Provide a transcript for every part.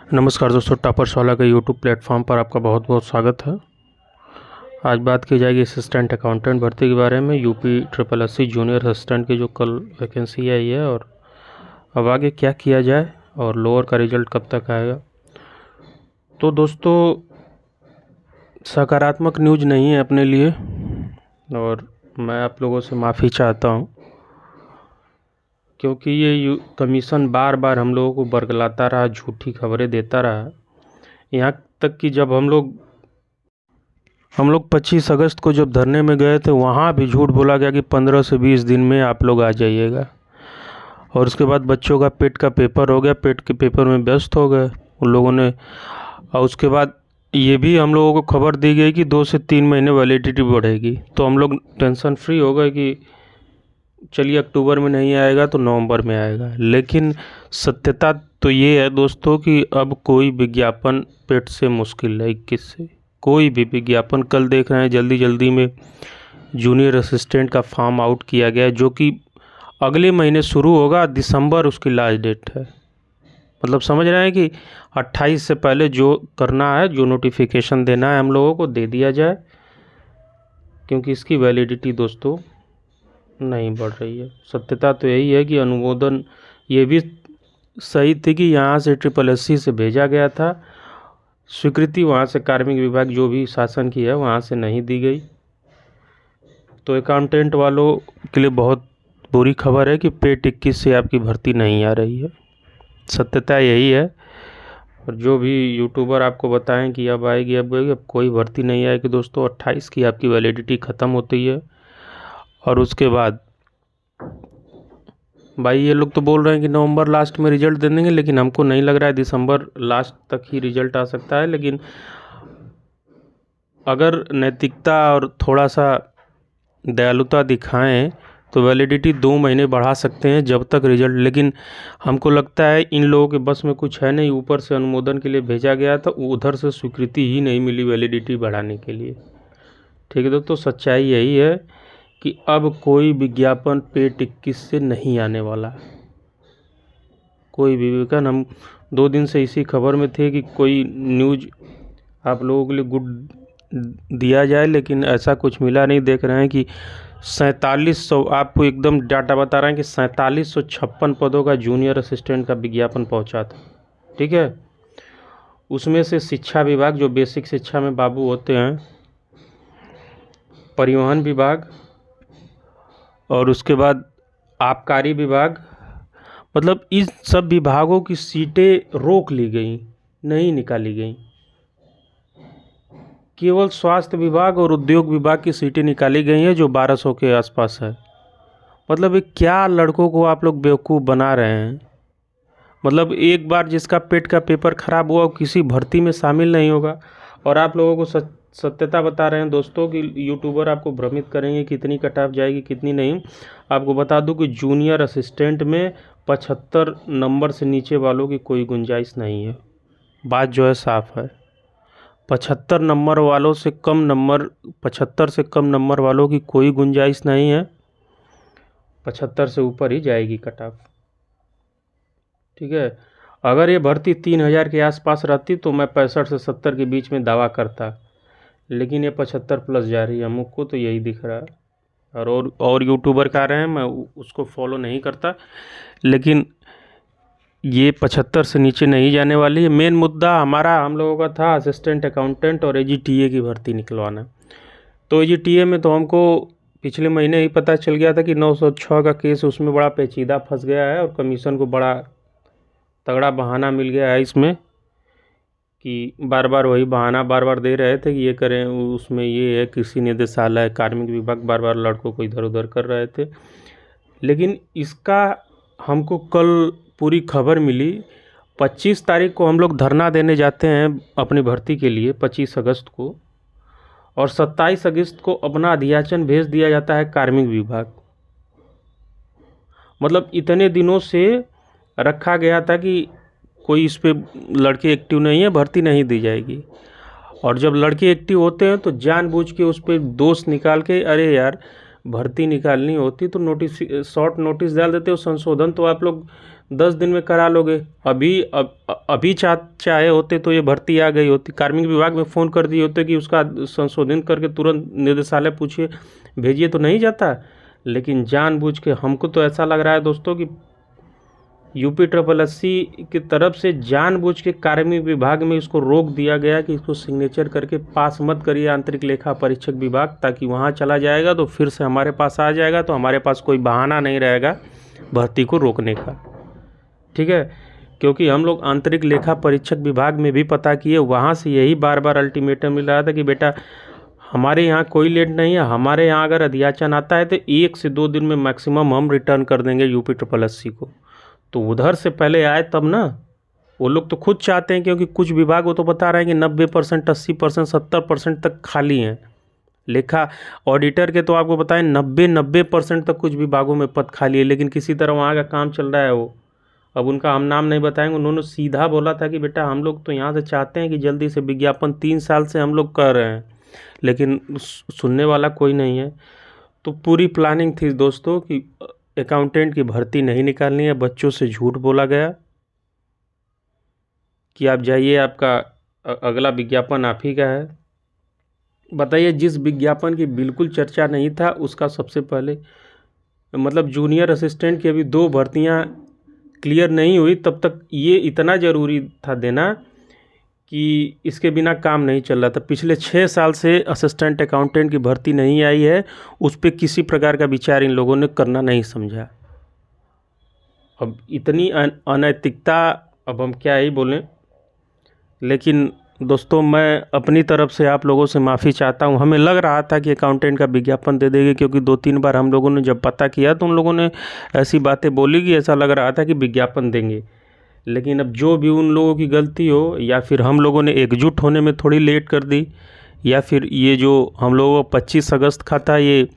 नमस्कार दोस्तों, टॉपर्स वाला के यूट्यूब प्लेटफॉर्म पर आपका बहुत बहुत स्वागत है। आज बात की जाएगी असिस्टेंट अकाउंटेंट भर्ती के बारे में। UP triple S C junior assistant की जो कल वैकेंसी आई है और अब आगे क्या किया जाए और लोअर का रिजल्ट कब तक आएगा। तो दोस्तों, सकारात्मक न्यूज़ नहीं है अपने लिए और मैं आप लोगों से माफ़ी चाहता हूँ, क्योंकि ये कमीशन बार बार हम लोगों को बरगलाता रहा, झूठी खबरें देता रहा। यहाँ तक कि जब हम लोग 25 अगस्त को जब धरने में गए थे, वहाँ भी झूठ बोला गया कि 15 से 20 दिन में आप लोग आ जाइएगा। और उसके बाद बच्चों का पेट का पेपर हो गया, पेट के पेपर में व्यस्त हो गए उन लोगों ने। और उसके बाद ये भी हम लोगों को खबर दी गई कि 2 से 3 महीने वैलिडिटी बढ़ेगी। तो हम लोग टेंशन फ्री हो गए कि चलिए अक्टूबर में नहीं आएगा तो नवंबर में आएगा। लेकिन सत्यता तो ये है दोस्तों कि अब कोई विज्ञापन पेट से मुश्किल है 21 से। कोई भी विज्ञापन, कल देख रहे हैं जल्दी जल्दी में जूनियर असिस्टेंट का फॉर्म आउट किया गया है, जो कि अगले महीने शुरू होगा, दिसंबर उसकी लास्ट डेट है। मतलब समझ रहे हैं कि 28 से पहले जो करना है, जो नोटिफिकेशन देना है हम लोगों को दे दिया जाए, क्योंकि इसकी वैलिडिटी दोस्तों नहीं बढ़ रही है। सत्यता तो यही है कि अनुमोदन ये भी सही थी कि यहाँ से ट्रिपल एस सी से भेजा गया था, स्वीकृति वहाँ से कार्मिक विभाग जो भी शासन की है वहाँ से नहीं दी गई। तो अकाउंटेंट वालों के लिए बहुत बुरी खबर है कि पेट 21 से आपकी भर्ती नहीं आ रही है। सत्यता यही है। और जो भी यूट्यूबर आपको बताएं कि अब आएगी अब आएगी, अब कोई भर्ती नहीं आएगी दोस्तों। 28 की आपकी वैलिडिटी ख़त्म होती है। और उसके बाद भाई ये लोग तो बोल रहे हैं कि नवंबर लास्ट में रिजल्ट दे देंगे, लेकिन हमको नहीं लग रहा है दिसंबर लास्ट तक ही रिजल्ट आ सकता है। लेकिन अगर नैतिकता और थोड़ा सा दयालुता दिखाएं तो वैलिडिटी 2 महीने बढ़ा सकते हैं जब तक रिजल्ट। लेकिन हमको लगता है इन लोगों के बस में कुछ है नहीं। ऊपर से अनुमोदन के लिए भेजा गया था, उधर से स्वीकृति ही नहीं मिली वैलिडिटी बढ़ाने के लिए। ठीक है दोस्तों, सच्चाई यही है कि अब कोई विज्ञापन पेट 21 से नहीं आने वाला। कोई भी विज्ञापन, हम 2 दिन से इसी खबर में थे कि कोई न्यूज़ आप लोगों के लिए गुड दिया जाए, लेकिन ऐसा कुछ मिला नहीं। देख रहे हैं कि 4700, आपको एकदम डाटा बता रहे हैं कि 4756 पदों का जूनियर असिस्टेंट का विज्ञापन पहुंचा था। ठीक है, उसमें से शिक्षा विभाग, जो बेसिक शिक्षा में बाबू होते हैं, परिवहन विभाग और उसके बाद आबकारी विभाग, मतलब इस सब विभागों की सीटें रोक ली गई, नहीं निकाली गई। केवल स्वास्थ्य विभाग और उद्योग विभाग की सीटें निकाली गई हैं, जो 1200 के आसपास है। मतलब ये क्या लड़कों को आप लोग बेवकूफ़ बना रहे हैं। मतलब एक बार जिसका पेट का पेपर ख़राब हुआ वो किसी भर्ती में शामिल नहीं होगा। और आप लोगों को सत्यता बता रहे हैं दोस्तों कि यूट्यूबर आपको भ्रमित करेंगे कितनी कट ऑफ जाएगी कितनी नहीं। आपको बता दूं कि जूनियर असिस्टेंट में 75 नंबर से नीचे वालों की कोई गुंजाइश नहीं है। बात जो है साफ है। 75 नंबर वालों से कम नंबर, 75 से कम नंबर वालों की कोई गुंजाइश नहीं है। 75 से ऊपर ही जाएगी कट ऑफ। ठीक है, अगर ये भर्ती 3000 के आसपास रहती तो मैं 65 से 70 के बीच में दावा करता, लेकिन ये 75 प्लस जा रही है। हमको तो यही दिख रहा है। और यूट्यूबर कह रहे हैं, मैं उसको फॉलो नहीं करता, लेकिन ये 75 से नीचे नहीं जाने वाली है। मेन मुद्दा हम लोगों का था असिस्टेंट अकाउंटेंट और एजीटीए की भर्ती निकलवाना। तो एजीटीए में तो हमको पिछले महीने ही पता चल गया था कि 906 का केस उसमें बड़ा पेचीदा फंस गया है और कमीशन को बड़ा तगड़ा बहाना मिल गया है इसमें, कि बार बार वही बहाना बार बार दे रहे थे कि ये करें, उसमें ये है कृषि निदेशालय, कार्मिक विभाग बार बार लड़कों को इधर उधर कर रहे थे। लेकिन इसका हमको कल पूरी खबर मिली। 25 तारीख को हम लोग धरना देने जाते हैं अपनी भर्ती के लिए, 25 अगस्त को, और 27 अगस्त को अपना अध्याचन भेज दिया जाता है कार्मिक विभाग। मतलब इतने दिनों से रखा गया था कि कोई इस पे लड़के एक्टिव नहीं है, भर्ती नहीं दी जाएगी। और जब लड़के एक्टिव होते हैं तो जानबूझ के उस पर दोष निकाल के, अरे यार भर्ती निकालनी होती तो नोटिस, शॉर्ट नोटिस डाल देते हो। संशोधन तो आप लोग 10 दिन में करा लोगे। अभी चाहे होते तो ये भर्ती आ गई होती, कार्मिक विभाग में फ़ोन कर दिए होते कि उसका संशोधन करके तुरंत निदेशालय पूछिए भेजिए, तो नहीं जाता। लेकिन जानबूझ के, हमको तो ऐसा लग रहा है दोस्तों कि UPSSC की तरफ से जानबूझ के कार्मिक विभाग में इसको रोक दिया गया कि इसको सिग्नेचर करके पास मत करिए आंतरिक लेखा परीक्षक विभाग, ताकि वहाँ चला जाएगा तो फिर से हमारे पास आ जाएगा, तो हमारे पास कोई बहाना नहीं रहेगा भर्ती को रोकने का। ठीक है, क्योंकि हम लोग आंतरिक लेखा परीक्षक विभाग में भी पता किए, वहाँ से यही बार बार अल्टीमेटम मिल रहा था कि बेटा हमारे यहाँ कोई लेट नहीं है, हमारे यहाँ अगर अध्याचन आता है तो 1 से 2 दिन में मैक्सिमम हम रिटर्न कर देंगे UPSSC को। तो उधर से पहले आए तब ना, वो लोग तो खुद चाहते हैं, क्योंकि कुछ विभाग वो तो बता रहे हैं कि 90%, 80%, 70% तक खाली हैं। लेखा ऑडिटर के तो आपको बताएं 90% तक कुछ विभागों में पद खाली है, लेकिन किसी तरह वहाँ का काम चल रहा है। वो अब उनका हम नाम नहीं बताएंगे, उन्होंने सीधा बोला था कि बेटा हम लोग तो यहाँ से चाहते हैं कि जल्दी से विज्ञापन, 3 साल से हम लोग कर रहे हैं, लेकिन सुनने वाला कोई नहीं है। तो पूरी प्लानिंग थी दोस्तों कि अकाउंटेंट की भर्ती नहीं निकालनी है। बच्चों से झूठ बोला गया कि आप जाइए, आपका अगला विज्ञापन आप ही का है। बताइए, जिस विज्ञापन की बिल्कुल चर्चा नहीं था उसका सबसे पहले, मतलब जूनियर असिस्टेंट की अभी 2 भर्तियां क्लियर नहीं हुई, तब तक ये इतना ज़रूरी था देना कि इसके बिना काम नहीं चल रहा था। पिछले 6 साल से असिस्टेंट अकाउंटेंट की भर्ती नहीं आई है, उस पर किसी प्रकार का विचार इन लोगों ने करना नहीं समझा। अब इतनी अनैतिकता, अब हम क्या ही बोलें। लेकिन दोस्तों, मैं अपनी तरफ से आप लोगों से माफ़ी चाहता हूं। हमें लग रहा था कि अकाउंटेंट का विज्ञापन दे देंगे, क्योंकि 2-3 बार हम लोगों ने जब पता किया तो उन लोगों ने ऐसी बातें बोली कि ऐसा लग रहा था कि विज्ञापन देंगे। लेकिन अब जो भी उन लोगों की गलती हो, या फिर हम लोगों ने एकजुट होने में थोड़ी लेट कर दी, या फिर ये जो हम लोगों को 25 अगस्त का था, ये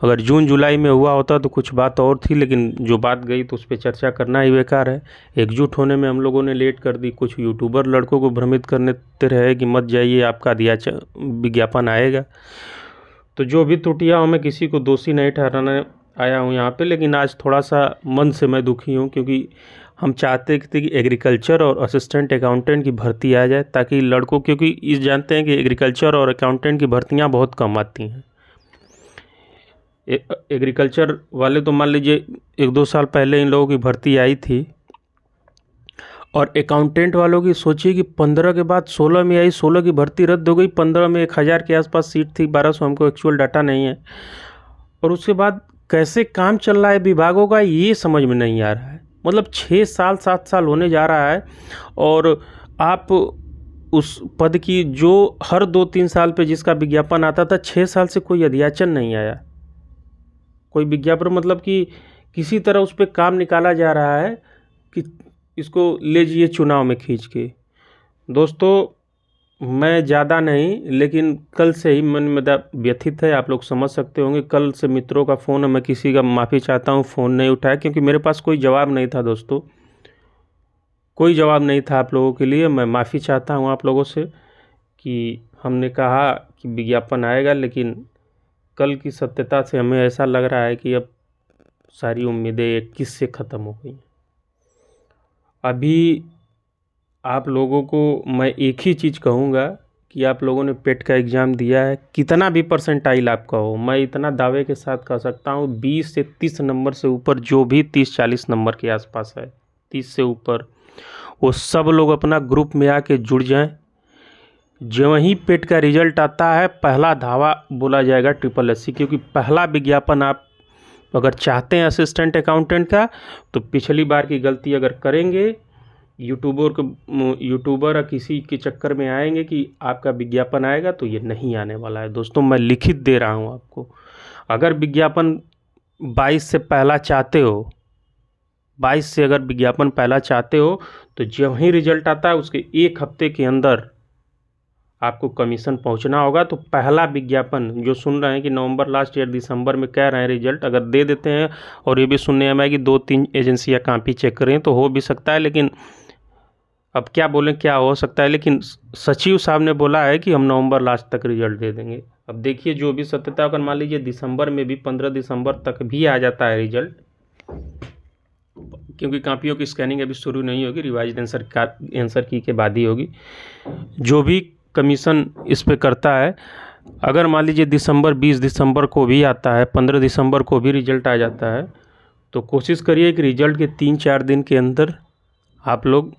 अगर जून जुलाई में हुआ होता तो कुछ बात और थी, लेकिन जो बात गई तो उस पर चर्चा करना ही बेकार है। एकजुट होने में हम लोगों ने लेट कर दी। कुछ यूट्यूबर लड़कों को भ्रमित करते रहे कि मत जाइए, आपका विज्ञापन आएगा। तो जो भी त्रुटियाँ हो, मैं किसी को दोषी नहीं ठहराने आया हूँ यहाँ पे, लेकिन आज थोड़ा सा मन से मैं दुखी हूँ, क्योंकि हम चाहते थे कि एग्रीकल्चर और असिस्टेंट अकाउंटेंट की भर्ती आ जाए, ताकि लड़कों, क्योंकि इस जानते हैं कि एग्रीकल्चर और अकाउंटेंट की भर्तियाँ बहुत कम आती हैं। एग्रीकल्चर वाले तो मान लीजिए 1-2 साल पहले इन लोगों की भर्ती आई थी, और अकाउंटेंट वालों की सोचिए कि 15 के बाद 16 में आई, 16 की भर्ती रद्द हो गई, 15 में 1000 के आसपास सीट थी, 1200, हमको एक्चुअल डाटा नहीं है। और उसके बाद कैसे काम चल रहा है विभागों का, ये समझ में नहीं आ रहा है। मतलब 6 साल 7 साल होने जा रहा है, और आप उस पद की जो हर 2-3 साल पे जिसका विज्ञापन आता था, 6 साल से कोई अध्याचन नहीं आया, कोई विज्ञापन, मतलब कि किसी तरह उस पर काम निकाला जा रहा है कि इसको ले जाइए चुनाव में खींच के। दोस्तों, मैं ज़्यादा नहीं, लेकिन कल से ही मन मेरा व्यथित है, आप लोग समझ सकते होंगे। कल से मित्रों का फ़ोन है, मैं किसी का माफ़ी चाहता हूँ, फ़ोन नहीं उठाया, क्योंकि मेरे पास कोई जवाब नहीं था दोस्तों, कोई जवाब नहीं था आप लोगों के लिए। मैं माफ़ी चाहता हूँ आप लोगों से कि हमने कहा कि विज्ञापन आएगा, लेकिन कल की सत्यता से हमें ऐसा लग रहा है कि अब सारी उम्मीदें 21 से ख़त्म हो गई। अभी आप लोगों को मैं एक ही चीज़ कहूँगा कि आप लोगों ने पेट का एग्ज़ाम दिया है, कितना भी परसेंटाइल आपका हो, मैं इतना दावे के साथ कह सकता हूँ 20 से 30 नंबर से ऊपर, जो भी 30-40 नंबर के आसपास है, 30 से ऊपर, वो सब लोग अपना ग्रुप में आके जुड़ जाएं। जो ही पेट का रिजल्ट आता है, पहला धावा बोला जाएगा SSSC, क्योंकि पहला विज्ञापन आप अगर चाहते हैं असिस्टेंट अकाउंटेंट का, तो पिछली बार की गलती अगर करेंगे, यूट्यूबर किसी के चक्कर में आएंगे कि आपका विज्ञापन आएगा, तो ये नहीं आने वाला है दोस्तों। मैं लिखित दे रहा हूँ आपको। अगर विज्ञापन 22 से पहला चाहते हो, 22 से अगर विज्ञापन पहला चाहते हो, तो जब ही रिजल्ट आता है उसके 1 हफ्ते के अंदर आपको कमीशन पहुंचना होगा। तो पहला विज्ञापन, जो सुन रहे हैं कि नवंबर लास्ट या दिसंबर में कह रहे हैं रिजल्ट, अगर दे देते हैं, और ये भी सुनने में आया कि 2-3 एजेंसियां कापी चेक करें, तो हो भी सकता है। लेकिन अब क्या बोलें, क्या हो सकता है, लेकिन सचिव साहब ने बोला है कि हम नवंबर लास्ट तक रिजल्ट दे देंगे। अब देखिए, जो भी सत्यता, अगर मान लीजिए दिसंबर में भी 15 दिसंबर तक भी आ जाता है रिजल्ट, क्योंकि कापियों की स्कैनिंग अभी शुरू नहीं होगी, रिवाइज्ड आंसर की के बाद ही होगी। जो भी कमीशन इस पे करता है, अगर मान लीजिए 20 दिसंबर को भी आता है, 15 दिसंबर को भी रिजल्ट आ जाता है, तो कोशिश करिए कि रिजल्ट के 3-4 दिन के अंदर आप लोग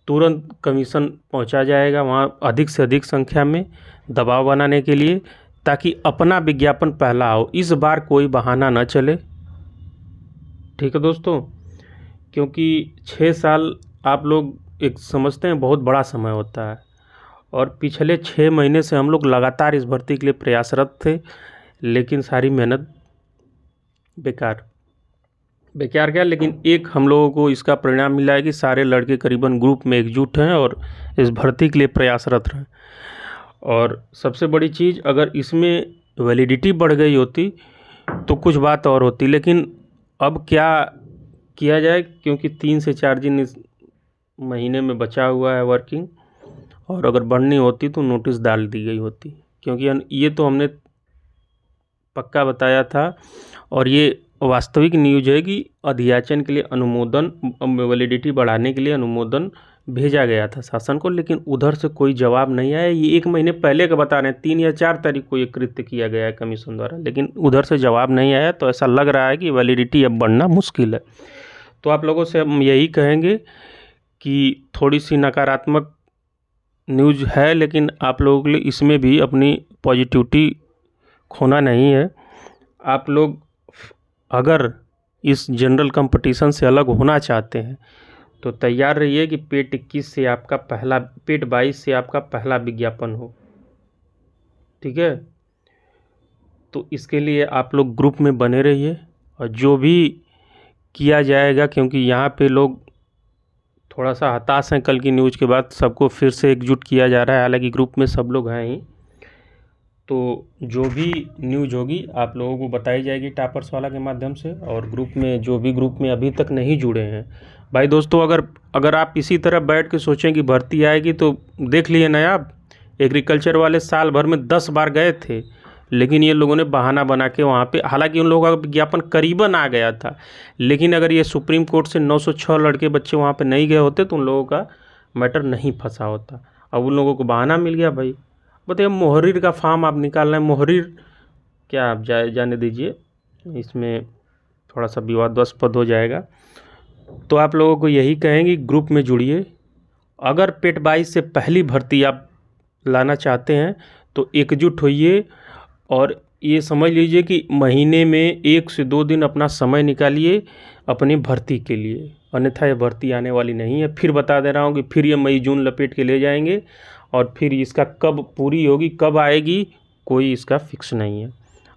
तुरंत कमीशन पहुंचा जाएगा वहाँ अधिक से अधिक संख्या में, दबाव बनाने के लिए, ताकि अपना विज्ञापन पहला हो। इस बार कोई बहाना न चले, ठीक है दोस्तों। क्योंकि 6 साल आप लोग एक समझते हैं बहुत बड़ा समय होता है, और पिछले 6 महीने से हम लोग लगातार इस भर्ती के लिए प्रयासरत थे, लेकिन सारी मेहनत बेकार क्या, लेकिन एक हम लोगों को इसका परिणाम मिला है कि सारे लड़के करीबन ग्रुप में एकजुट हैं और इस भर्ती के लिए प्रयासरत हैं। और सबसे बड़ी चीज़, अगर इसमें वैलिडिटी बढ़ गई होती तो कुछ बात और होती, लेकिन अब क्या किया जाए, क्योंकि 3 से 4 दिन इस महीने में बचा हुआ है वर्किंग, और अगर बढ़नी होती तो नोटिस डाल दी गई होती, क्योंकि ये तो हमने पक्का बताया था, और ये वास्तविक न्यूज है कि अध्याचन के लिए अनुमोदन, वैलिडिटी बढ़ाने के लिए अनुमोदन भेजा गया था शासन को, लेकिन उधर से कोई जवाब नहीं आया। ये 1 महीने पहले का बता रहे हैं, 3 या 4 तारीख को ये कृत्य किया गया है कमीशन द्वारा, लेकिन उधर से जवाब नहीं आया, तो ऐसा लग रहा है कि वैलिडिटी अब बढ़ना मुश्किल है। तो आप लोगों से हम यही कहेंगे कि थोड़ी सी नकारात्मक न्यूज़ है, लेकिन आप लोगों के लिए इसमें भी अपनी पॉजिटिविटी खोना नहीं है। आप लोग अगर इस जनरल कंपटीशन से अलग होना चाहते हैं तो तैयार रहिए कि पेट 21 से आपका पहला, पेट 22 से आपका पहला विज्ञापन हो, ठीक है। तो इसके लिए आप लोग ग्रुप में बने रहिए, और जो भी किया जाएगा, क्योंकि यहाँ पे लोग थोड़ा सा हताश हैं कल की न्यूज़ के बाद, सबको फिर से एकजुट किया जा रहा है, हालांकि ग्रुप में सब लोग हैं ही। तो जो भी न्यूज़ होगी आप लोगों को बताई जाएगी टापर्स वाला के माध्यम से, और ग्रुप में जो भी ग्रुप में अभी तक नहीं जुड़े हैं भाई दोस्तों, अगर आप इसी तरह बैठ के सोचें कि भर्ती आएगी, तो देख लिए ना आप, एग्रीकल्चर वाले साल भर में 10 बार गए थे, लेकिन ये लोगों ने बहाना बना के वहाँ पे, हालांकि उन लोगों का विज्ञापन करीबन आ गया था, लेकिन अगर ये सुप्रीम कोर्ट से 906 लड़के बच्चे वहाँ पे नहीं गए होते तो उन लोगों का मैटर नहीं फंसा होता। अब उन लोगों को बहाना मिल गया भाई। बताइए, मुहर्रिर का फॉर्म आप निकाल रहे हैं, मुहर्रिर क्या, आप जाने दीजिए, इसमें थोड़ा सा विवादास्पद हो जाएगा। तो आप लोगों को यही कहेंगे, ग्रुप में जुड़िए। अगर पेट 22 से पहली भर्ती आप लाना चाहते हैं तो एकजुट होइए, और ये समझ लीजिए कि महीने में 1 से 2 दिन अपना समय निकालिए अपनी भर्ती के लिए, अन्यथा ये भर्ती आने वाली नहीं है। फिर बता दे रहा हूँ कि फिर ये मई जून लपेट के ले जाएंगे, और फिर इसका कब पूरी होगी, कब आएगी, कोई इसका फिक्स नहीं है।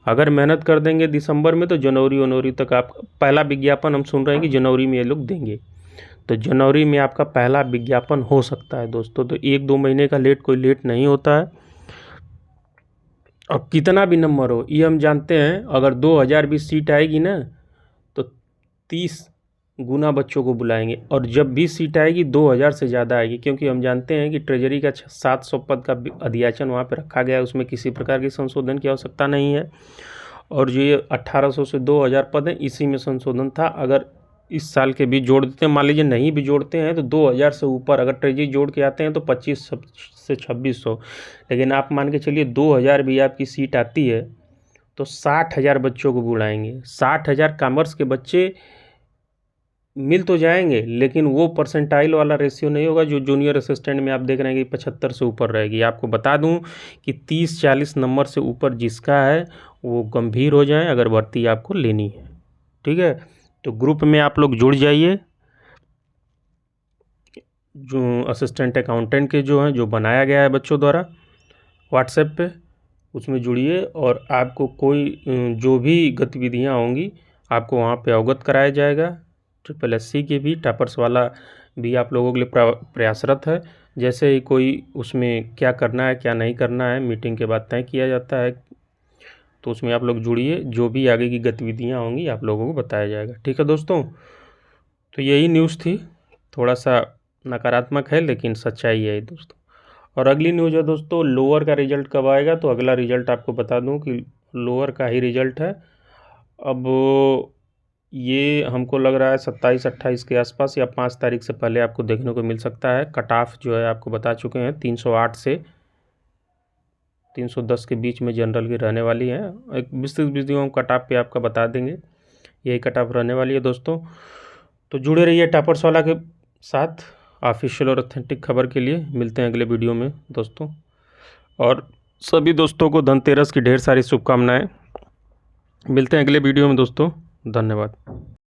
अगर मेहनत कर देंगे दिसंबर में तो जनवरी तक आप, पहला विज्ञापन हम सुन रहे हैं कि जनवरी में ये लोग देंगे, तो जनवरी में आपका पहला विज्ञापन हो सकता है दोस्तों। तो 1-2 महीने का लेट कोई लेट नहीं होता है। और कितना भी नंबर हो, ये हम जानते हैं, अगर 2000 भी सीट आएगी ना तो 30 गुना बच्चों को बुलाएंगे, और जब भी सीट आएगी 2000 से ज़्यादा आएगी, क्योंकि हम जानते हैं कि ट्रेजरी का 700 पद का अध्याचन वहाँ पे रखा गया है, उसमें किसी प्रकार की संशोधन की आवश्यकता नहीं है। और जो ये 1800 से 2000 पद हैं, इसी में संशोधन था। अगर इस साल के भी जोड़ देते हैं, मान लीजिए नहीं भी जोड़ते हैं तो 2000 से ऊपर, अगर ट्रेजरी जोड़ के आते हैं तो 25 से 2600, लेकिन आप मान के चलिए 2000 भी आपकी सीट आती है तो 60,000 बच्चों को बुलाएंगे। 60,000 कॉमर्स के बच्चे मिल तो जाएंगे, लेकिन वो परसेंटाइल वाला रेशियो नहीं होगा जो जूनियर असिस्टेंट में आप देख रहे हैं कि 75 से ऊपर रहेगी। आपको बता दूं कि 30-40 नंबर से ऊपर जिसका है वो गंभीर हो जाए अगर भर्ती आपको लेनी है, ठीक है। तो ग्रुप में आप लोग जुड़ जाइए, जो असिस्टेंट अकाउंटेंट के जो हैं, जो बनाया गया है बच्चों द्वारा व्हाट्सएप पे, उसमें जुड़िए, और आपको कोई जो भी गतिविधियाँ होंगी आपको वहाँ पे अवगत कराया जाएगा। SSC के भी टापर्स वाला भी आप लोगों के लिए प्रयासरत है। जैसे ही कोई उसमें क्या करना है क्या नहीं करना है मीटिंग के बाद तय किया जाता है, तो उसमें आप लोग जुड़िए, जो भी आगे की गतिविधियाँ होंगी आप लोगों को बताया जाएगा, ठीक है दोस्तों। तो यही न्यूज़ थी, थोड़ा सा नकारात्मक है लेकिन सच्चाई है दोस्तों। और अगली न्यूज़ है दोस्तों, लोअर का रिजल्ट कब आएगा, तो अगला रिजल्ट आपको बता दूं कि लोअर का ही रिजल्ट है। अब ये हमको लग रहा है 27-28 के आसपास या 5 तारीख से पहले आपको देखने को मिल सकता है। कट ऑफ जो है आपको बता चुके हैं 308 से 310 के बीच में जनरल की रहने वाली है। एक विस्तृत वीडियो हम कट ऑफ पे आपका बता देंगे, यही कट ऑफ रहने वाली है दोस्तों। तो जुड़े रहिए टॉपर्स वाला के साथ ऑफिशियल और ऑथेंटिक खबर के लिए। मिलते हैं अगले वीडियो में दोस्तों, और सभी दोस्तों को धनतेरस की ढेर सारी शुभकामनाएं। मिलते हैं अगले वीडियो में दोस्तों, धन्यवाद।